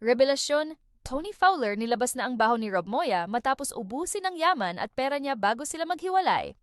Revelasyon, Tony Fowler nilabas na ang baho ni Rob Moya matapos ubusin ang yaman at pera niya bago sila maghiwalay.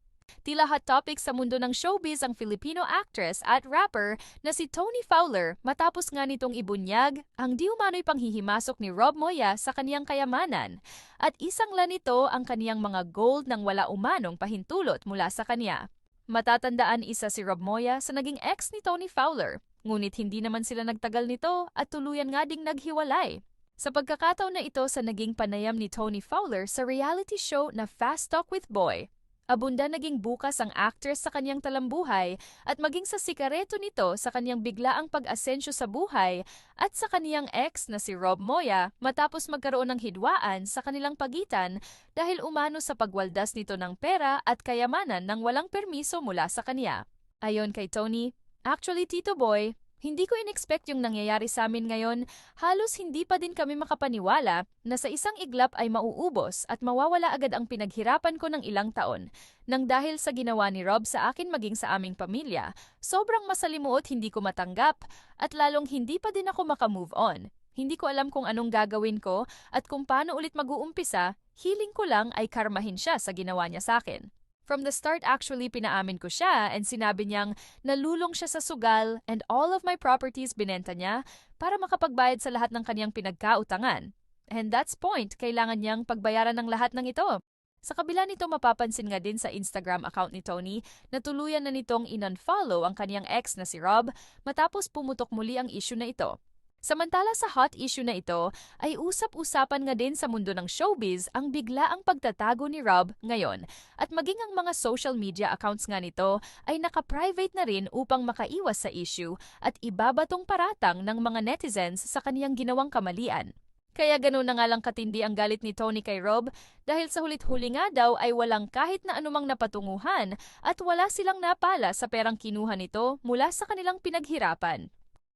Tila hot topic sa mundo ng showbiz ang Filipino actress at rapper na si Tony Fowler matapos nga nitong ibunyag ang di umano'y panghihimasok ni Rob Moya sa kaniyang kayamanan. At isang la nito ang kaniyang mga gold nang wala umanong pahintulot mula sa kaniya. Matatandaan isa si Rob Moya sa naging ex ni Tony Fowler, ngunit hindi naman sila nagtagal nito at tuluyan nga ding naghiwalay. Sa pagkakataon na ito sa naging panayam ni Tony Fowler sa reality show na Fast Talk with Boy, abunda naging bukas ang actress sa kanyang talambuhay at maging sa sikareto nito sa kanyang biglaang pag-asensyo sa buhay at sa kaniyang ex na si Rob Moya matapos magkaroon ng hidwaan sa kanilang pagitan dahil umano sa pagwaldas nito ng pera at kayamanan nang walang permiso mula sa kaniya. Ayon kay Tony, "Actually, Tito Boy, hindi ko in-expect yung nangyayari sa amin ngayon. Halos hindi pa din kami makapaniwala na sa isang iglap ay mauubos at mawawala agad ang pinaghirapan ko ng ilang taon. Nang dahil sa ginawa ni Rob sa akin maging sa aming pamilya, sobrang masalimuot hindi ko matanggap at lalong hindi pa din ako makamove on. Hindi ko alam kung anong gagawin ko at kung paano ulit mag-uumpisa, hiling ko lang ay karmahin siya sa ginawa niya sa akin." From the start actually pinaamin ko siya and sinabi niyang nalulong siya sa sugal and all of my properties binenta niya para makapagbayad sa lahat ng kaniyang pinagkautangan. And that's point, kailangan niyang pagbayaran ng lahat ng ito. Sa kabila nito mapapansin nga din sa Instagram account ni Tony na tuluyan na nitong in-unfollow ang kaniyang ex na si Rob matapos pumutok muli ang issue na ito. Samantala sa hot issue na ito, ay usap-usapan nga din sa mundo ng showbiz ang biglaang pagtatago ni Rob ngayon at maging ang mga social media accounts nga nito ay naka-private na rin upang makaiwas sa issue at ibabatong paratang ng mga netizens sa kaniyang ginawang kamalian. Kaya ganoon na nga lang katindi ang galit ni Tony kay Rob dahil sa hulit-huli nga daw ay walang kahit na anumang napatunguhan at wala silang napala sa perang kinuha nito mula sa kanilang pinaghirapan.